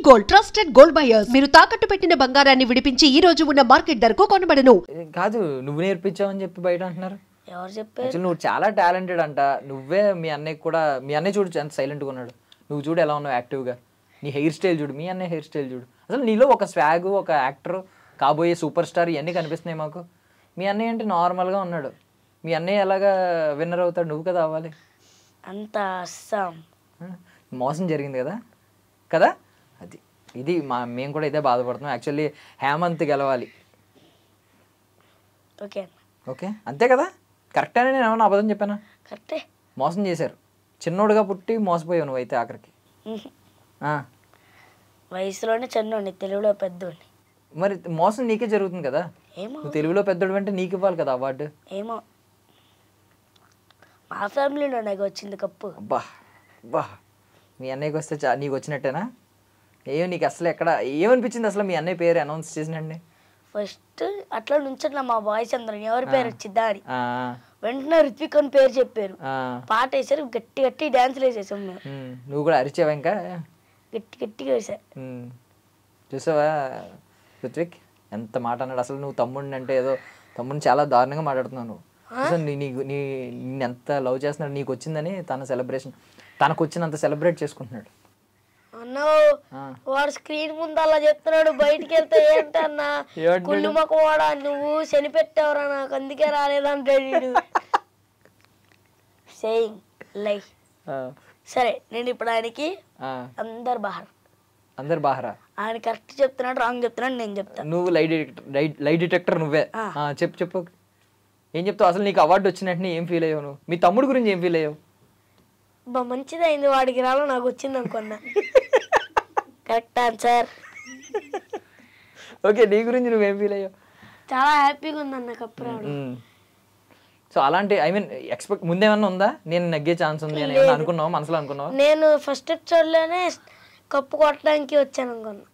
Gold trusted gold buyers మీరు తాకట్టు పెట్టిన బంగారాన్ని విడిపించి ఈ రోజు ఉన్న మార్కెట్ ధరకు కొనబడను. కాదు నువ్వు నేర్పించావని చెప్పి బయట అంటున్నారు. ఎవరు చెప్పారు? యాక్చువల్లీ నువ్వు చాలా టాలెంటెడ్ అంట. నువ్వే మీ అన్నయ్య కూడా, మీ అన్నయ్య చూడు ఎంత సైలెంట్గా ఉన్నాడు, నువ్వు చూడు ఎలా ఉన్నావు యాక్టివ్గా. నీ హెయిర్ స్టైల్ చూడు, మీ అన్నయ్య హెయిర్ స్టైల్ చూడు. అసలు నీలో ఒక స్వాగ్, ఒక యాక్టర్, కాబోయే సూపర్ స్టార్ ఇవన్నీ కనిపిస్తున్నాయి మాకు. మీ అన్నయ్య అంటే నార్మల్గా ఉన్నాడు. మీ అన్నయ్య ఎలాగా విన్నర్ అవుతాడు, నువ్వు కదా అవ్వాలి. అంత అస్సాం మోసం జరిగింది కదా కదా అది ఇది మేము కూడా ఇదే బాధపడుతున్నాం. యాక్చువల్లీ హేమంత్ గెలవాలి. ఓకే ఓకే అంతే కదా, కరెక్ట్ అని నేను ఏమన్నా అబద్ధం చెప్పానా? కరెక్టే. మోసం చేశారు. చిన్నోడుగా పుట్టి మోసపోయావు నువ్వు అయితే ఆఖరికి. వయసులోనే చిన్నోడిని, తెలుగులో పెద్దోడిని. మరి మోసం నీకే జరుగుతుంది కదా. ఏమో నువ్వు తెలుగులో పెద్దోడు అంటే నీకు ఇవ్వాలి కదా అవార్డు. ఏమో మా ఫ్యామిలీలో నాకు వచ్చింది కప్పు. అబ్బా అబ్బా, మీ అన్నయ్యకి వస్తే నీకు వచ్చినట్టేనా? ఏమో నీకు అసలు ఎక్కడ ఏమనిపించింది అసలు మీ అన్నయ్య పేరు అనౌన్స్ చేసినండి? ఫస్ట్ అట్లా నుంచట్లా మా బాయ్స్ అందరం ఎవరి పేరు వచ్చిద్దా అని. వెంటనే రిత్విక్ అని పేరు చెప్పారు, పాట వేసారు, గట్టి గట్టి డాన్సులు వేసేసాం మేము. నువ్వు కూడా అరిచావా ఇంకా? గట్టి గట్టిగా వేసా. చూసావా రిత్విక్ ఎంత మాట అన్నాడు. అసలు నువ్వు తమ్ముడిని అంటే ఏదో తమ్ముడిని చాలా దారుణంగా మాట్లాడుతున్నావు నువ్వు. అసలు నేను ఎంత లవ్ చేస్తున్నాడు, నీకు వచ్చిందని తన సెలబ్రేషన్, తనకు వచ్చినంత సెలబ్రేట్ చేసుకుంటున్నాడు. అన్నో వాడు స్క్రీన్ ముందు అలా చెప్తున్నాడు, బయటికి వెళ్తే ఏంటన్నా కుళ్ళు మొక్కవాడా నువ్వు చనిపెట్టావురా నాకు అందుకే రాలేదంటాడు. సేయింగ్ లై. సరే నేను ఇప్పుడు ఆయనకి అందరు బహారా ఆయన కరెక్ట్ చెప్తున్నాడు, రాంగ్ చెప్తున్నాడు నేను చెప్తాను. నువ్వు లై డిటెక్టర్ నువ్వే. చెప్పు ఏం చెప్తావు? అసలు నీకు అవార్డు వచ్చినట్టు ఏం ఫీల్ అయ్యావు నువ్వు? మీ తమ్ముడు గురించి ఏం ఫీల్ అయ్యావు? మంచిదైంది వాడికి రాలో నాకు వచ్చింది అనుకున్నా. Correct answer. ఓకే నీ గురించి నువ్వేం ఫీల్ అయ్యావు? చాలా హ్యాపీగా ఉందన్న కప్పు రావడం. సో అలాంటి ఐ మీన్ ఎక్స్పెక్ట్ ముందేమన్నా ఉందా, నేను నగ్గే ఛాన్స్ ఉంది అని ఏమన్నా అనుకున్నావు, మనసులో అనుకున్నావు? నేను ఫస్ట్ ఎపిసోడ్లోనే కప్పు కొట్టడానికి వచ్చాను అనుకున్నా.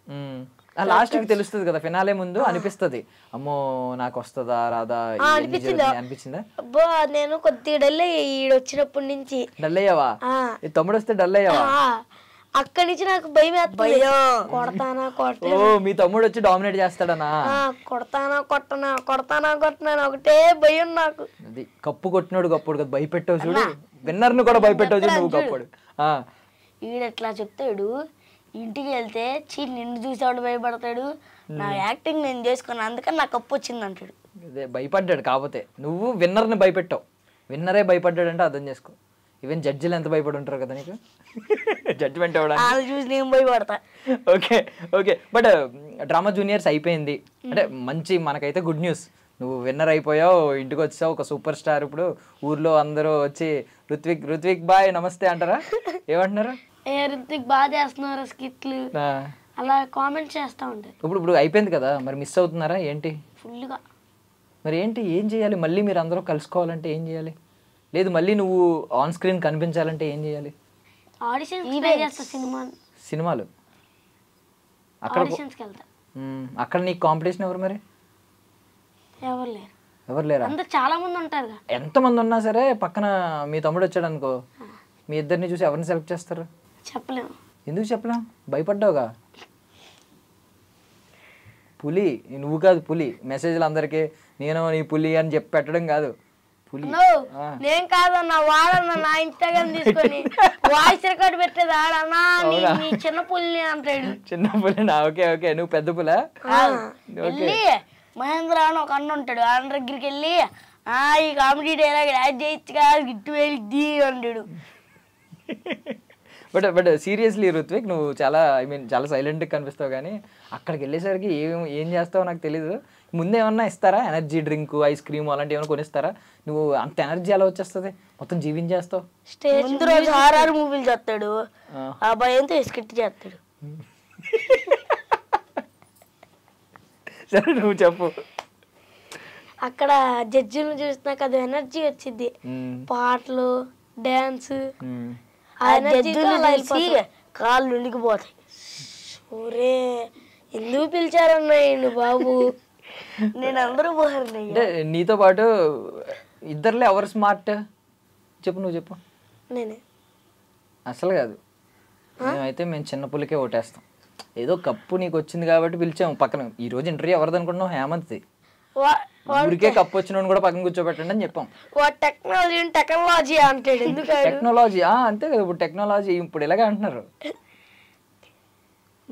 లాస్ట్కి తెలుస్తుంది కదా, ఫినాలే ముందు అనిపిస్తుంది అమ్మో నాకు వస్తుందా రాదా అనిపించిందా? అబ్బో నేను కొద్దిగా డల్ అయ్యి వచ్చినప్పటి నుంచి. డల్ అయ్యావా? తమ్ముడు వస్తే డల్ అయ్యావా? అక్కడి నుంచి నాకు భయం కొడతానా కొట్టనా. ఓ మీ తమ్ముడు వచ్చి డామినేట్ చేస్తాడనా? కొడతానా కొట్టనా ఒకటే భయం నాకు. అది కప్పు కొట్టినోడు గప్పుడు కదా భయపెట్టావు చూడు, విన్నర్ ను కూడా భయపెట్టావు చూడు నువ్వు గప్పుడు. ఈడెట్లా చెప్తాడు, ఇంటికి వెళ్తే నిన్ను చూసేవాడు భయపడతాడు, నా యాక్టింగ్ నేను చేసుకున్నాను అందుకని నాకు కప్పు వచ్చింది అంటాడు. అదే భయపడ్డాడు. కాకపోతే నువ్వు విన్నర్ని భయపెట్టావు, విన్నరే భయపడ్డాడు అంటే అర్థం చేసుకో. ఈవెన్ జడ్జిలు ఎంత భయపడి ఉంటారు కదా నీకు జడ్జిమెంట్ ఇవ్వడానికి. చూసి నేను భయపడతా. Okay okay but drama juniors అయిపోయింది అంటే మంచి, మనకైతే గుడ్ న్యూస్. నువ్వు విన్నర్ అయిపోయావు, ఇంటికి వచ్చావు, ఒక సూపర్ స్టార్. ఇప్పుడు ఊర్లో అందరూ వచ్చి రుత్విక్ బాయ్ నమస్తే అంటారా? ఏమంటున్నారు? రుత్విక్ బాగా చేస్తున్నారు స్కిట్లు అలా కామెంట్ చేస్తా ఉంటారు. ఇప్పుడు అయిపోయింది కదా, మరి మిస్ అవుతున్నారా ఏంటి? ఫుల్గా. మరి ఏంటి ఏం చేయాలి? మళ్ళీ మీరు అందరూ కలుసుకోవాలంటే ఏం చేయాలి? లేదు మళ్ళీ నువ్వు ఆన్ స్క్రీన్ కనిపించాలంటే ఏం చేయాలి? సినిమాలు అక్కడ నీకు కాంపిటీషన్ ఎవరు మరి? ఎవరు లేరా? చాలా మంది ఉంటారు. ఎంతమంది ఉన్నా సరే పక్కన మీ తమ్ముడు వచ్చాడు అనుకో, మీ ఇద్దరిని చూసి ఎవరిని సెలెక్ట్ చేస్తారు? చెప్పలేము. ఎందుకు చెప్పలేం? భయపడ్డావుగా. పులి నువ్వు కాదు, పులి. మెసేజ్లు అందరికి నేను నీ పులి అని చెప్పి పెట్టడం కాదు, పులి. నేను కాదన్నా వాడన్నా నా ఇన్స్టాగ్రామ్ తీసుకొని వాయిస్ రికార్డ్ పెట్టేది ఆడన్నా చిన్న పులి అంటాడు. చిన్న పులినా? ఓకే ఓకే నువ్వు పెద్ద పులా? మహేంద్ర అని ఒక అన్న ఉంటాడు, ఆయన దగ్గరికి వెళ్ళి ఈ కామెడీ డైలాగ్ యాడ్ చేయొచ్చుగా గిట్టు వెళ్ళి అంటాడు. బట్ సీరియస్లీ రుత్విక్ నువ్వు చాలా చాలా సైలెంట్గా కనిపిస్తావు, కానీ అక్కడికి వెళ్ళేసరికి ఏం చేస్తావో నాకు తెలీదు. ముందే ఏమన్నా ఇస్తారా? ఎనర్జీ డ్రింక్, ఐస్ క్రీమ్ అలాంటివి ఏమైనా కొనిస్తారా? నువ్వు అంత ఎనర్జీ ఎలా వచ్చేస్తుంది? మొత్తం జీవించేస్తావు. ముందు రోజు హారర్ మూవీలు చేస్తాడు, ఆ భయంతో స్కిట్ చేస్తాడు. సరే నువ్వు చెప్పు. అక్కడ జడ్జిని చూసినాక అది ఎనర్జీ వచ్చింది, పాటలు డాన్స్. కాళ్ళు ఉండికిపోతాయి. ఒరే ఎందుకు పిలిచారన్నా బాబు, నేను అందరూ పోయారు. నీతో పాటు ఇద్దరులో ఎవరు స్మార్ట్ చెప్పు, నువ్వు చెప్పు. నేనే. అసలు కాదు, మేమైతే మేము చిన్న పులికే ఓటేస్తాం. ఏదో కప్పు నీకు వచ్చింది కాబట్టి పిలిచాము పక్కన. ఈ రోజు ఇంటర్వ్యూ ఎవరిది అనుకుంటున్నావు? హేమంత్ది. ఊరికే కప్పు వచ్చిన కూడా పక్కన కూర్చోబెట్టండి అని చెప్పాం. టెక్నాలజీ అంటాడు. ఎందుకు టెక్నాలజీ అంతే కదా, ఇప్పుడు టెక్నాలజీ ఇప్పుడు ఇలాగే అంటున్నారు.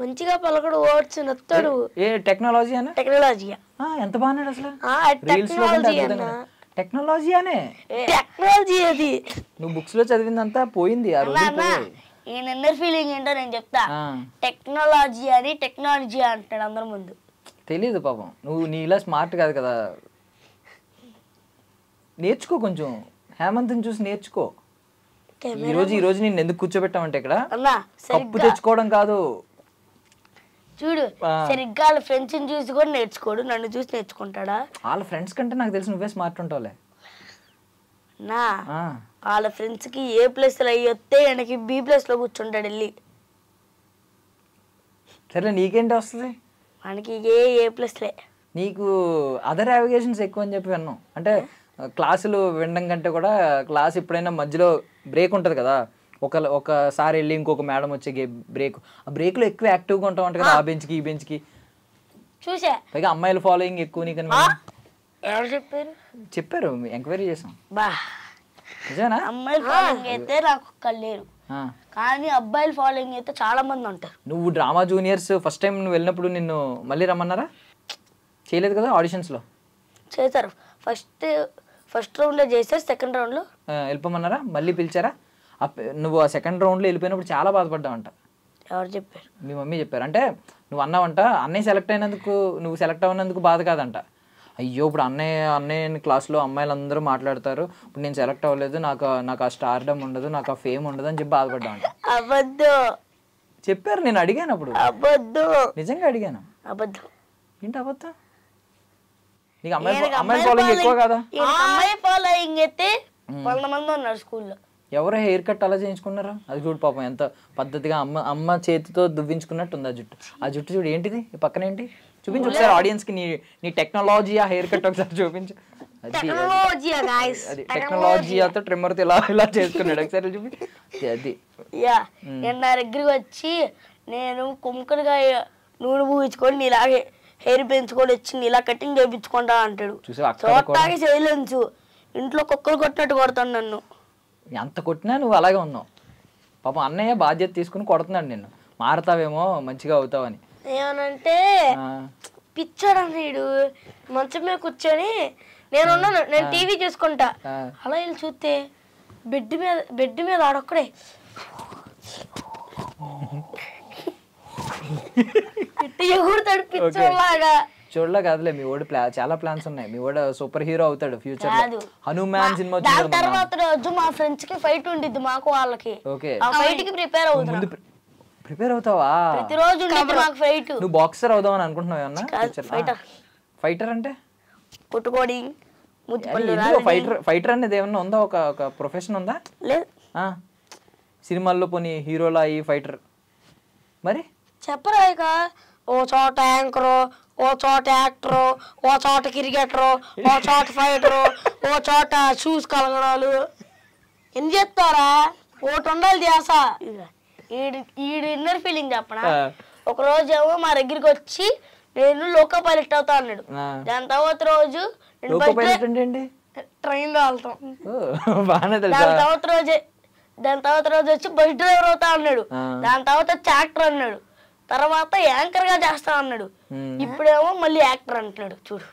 మంచిగా పలకడు వర్డ్స్ నత్తాడు. ఏ టెక్నాలజీ అనే టెక్నాలజీ ఎంత బాగున్నాడు అసలు. టెక్నాలజీ అనే టెక్నాలజీ అది నువ్వు బుక్స్ లో చదివిందంతా పోయింది ఆ రోజు. ఈయన ఇన్నర్ ఫీలింగ్ ఏంటో నేను చెప్తా. టెక్నాలజీ అని టెక్నాలజీ అంటాడు అందరి ముందు. తెలీదు పాపం, నువ్వు నీ ఇలా స్మార్ట్ కాదు కదా. నేర్చుకో కొంచెం, హేమంత్ని చూసి నేర్చుకో. ఈ రోజు నేను ఎందుకు కూర్చోబెట్టామంటే ఇక్కడ కప్పు తెచ్చుకోవడం కాదు. చూడు సరిగ్గా వాళ్ళ ఫ్రెండ్స్ చూసి కూడా నేర్చుకోడు, నన్ను చూసి నేర్చుకుంటాడా? వాళ్ళ ఫ్రెండ్స్ కంటే నాకు తెలిసి నువ్వే స్మార్ట్ ఉంటావులే. నా వాళ్ళ ఫ్రెండ్స్ కి ఏ ప్లేస్ లో అయ్యొస్తే ఆయనకి బి ప్లేస్ లో కూర్చుంటాడు వెళ్ళి. సరే నీకేంటి వస్తుంది? మనకి ఏ ప్లేస్ లే. నీకు అదర్ నావిగేషన్స్ ఎక్కువ అని చెప్పి విన్నాం. అంటే క్లాసులు వినడం కంటే కూడా క్లాస్ ఎప్పుడైనా మధ్యలో బ్రేక్ ఉంటుంది కదా, ఒకసారి వెళ్ళి ఇంకొక మేడం వచ్చే బ్రేక్, ఆ బ్రేక్లో ఎక్కువ యాక్టివ్గా ఉంటాం అంటే కదా, ఆ బెంచ్కి ఈ బెంచ్కి. చూసా పైగా అమ్మాయిల ఫాలోయింగ్ ఎక్కువ నీకు. ఎవరు చెప్పారు, ఎంక్వైరీ చేసాం. బా నిజమేనా? అమ్మాయిల ఫాలోయింగ్ అయితే నాకు లేరు, కానీ అబ్బాయిల ఫాలోయింగ్ అయితే చాలా మంది ఉంటారు. నువ్వు డ్రామా జూనియర్స్ ఫస్ట్ టైం నువ్వు వెళ్ళినప్పుడు నిన్ను మళ్ళీ రమ్మన్నారా? చేయలేదు కదా ఆడిషన్స్లో? చేశారు. ఫస్ట్ రౌండ్లో చేశారు, సెకండ్ రౌండ్లో వెళ్ళిపోమన్నారా? మళ్ళీ పిలిచారా? నువ్వు ఆ సెకండ్ రౌండ్లో వెళ్ళిపోయినప్పుడు చాలా బాధపడ్డావంట. ఎవరు చెప్పారు? మీ మమ్మీ చెప్పారు. అంటే నువ్వు అన్నావంట అన్నయ్య సెలెక్ట్ అయినందుకు, నువ్వు సెలెక్ట్ అయినందుకు బాధ కాదంట. అయ్యో ఇప్పుడు అన్నయ్య క్లాస్లో అమ్మాయిలు అందరూ మాట్లాడతారు, ఇప్పుడు నేను సెలెక్ట్ అవ్వలేదు, నాకు ఆ స్టార్డమ్ ఉండదు, నాకు ఆ ఫేమ్ ఉండదు అని చెప్పి బాధపడ్డావంట. అబద్ధం చెప్పారు, నేను అడిగాను అప్పుడు. అబద్ధం, నిజంగా అడిగాను. అబద్ధం ఏంటి అబద్ధం? నీకు అమ్మాయి ఫాలోయింగ్ ఎక్కువ కదా? అమ్మాయి ఫాలోయింగ్ అయితే 100 మంది ఉన్నారు స్కూల్లో. ఎవరో హెయిర్ కట్ అలా చేయించుకున్నారా? అది చూడు పాపం ఎంత పద్ధతిగా అమ్మ చేతితో దువ్వించుకున్నట్టు ఉంది ఆ జుట్టు చూడు. ఏంటిది పక్కన ఏంటి? చూపించు ఒకసారి ఆడియన్స్ కి నీ టెక్నాలజీ ఆ హెయిర్ కట్ ఒకసారి చూపించు. అది టెక్నాలజీతో ట్రిమ్మర్ ఇలా చేసుకున్నాడు, ఒకసారి చూపించు. అది నా దగ్గరికి వచ్చి నేను కొమ్ముకలుగా నూనె పూయించుకొని నీలాగే హెయిర్ పెంచుకొని వచ్చి నీలా కటింగ్ చేయించుకుంటా అంటాడు. చూడటానికి సైలెన్స్, ఇంట్లో కుక్కలు కొట్టినట్టు కొడతాను నన్ను. ఎంత కొట్టినా నువ్వు అలాగే ఉన్నావు. పాపం అన్నయ్య బాధ్యత తీసుకుని కొడుతున్నాడు నిన్ను, మారతావేమో మంచిగా అవుతావని. ఏమనంటే పిచ్చాడు నీడు మంచం మీద కూర్చొని నేను టీవీ చూసుకుంటా, అలా వెళ్ళి చూస్తే బెడ్ మీద ఆడొక్కడే ఎగురుతాడు పిచ్చోలాగా. చూడలే కాదులే, మీ వాడు చాలా ప్లాన్స్ ఉన్నాయి. మీ వాడు సూపర్ హీరో అవుతాడు ఫ్యూచర్ లో. హనుమాన్ సినిమా తర్వాత రోజు మా ఫ్రెండ్స్ కి ఫైట్ ఉండిద్ది, మాకు వాళ్ళకి. ఆ ఫైట్ కి ప్రిపేర్ అవుతావా? ప్రతిరోజు మాకు ఫైట్. నువ్వు బాక్సర్ అవుదాం అని అనుకుంటున్నావు ఏమన్నా? ఫైటర్ అంటే కొట్టుకోడి ఫైటర్ అనేది ఏమన్నా ఉందా? ఒక ప్రొఫెషన్ ఉందా? లేదు. సినిమాల్లో పోనీ హీరోలా అయ్యి ఫైటర్ మరి చెప్పరా? ఇక ఓ చోట యాంకరు, ఓ చోట యాక్టరు, ఓ చోట క్రికెటరు, ఓ చోట ఫైటరు, ఓ చోట షూస్ కలగడాలు. ఏం చేస్తారా? ఒకటి ఉండాలి ధ్యాస. ఈడు ఇన్నర్ ఫీలింగ్ చెప్పనా? ఒక రోజు ఏమో మా దగ్గరికి వచ్చి నేను లోకో పైలట్ అవుతా అన్నాడు. దాని తర్వాత రోజు ట్రైన్ లో వెళ్తాం. దాని తర్వాత రోజు వచ్చి బస్ డ్రైవర్ అవుతా అన్నాడు. దాని తర్వాత వచ్చి యాక్టర్ అన్నాడు. తర్వాత యాంకర్ గా చేస్తా అన్నాడు. ఇప్పుడేమో మళ్ళీ యాక్టర్ అంటున్నాడు. చూడు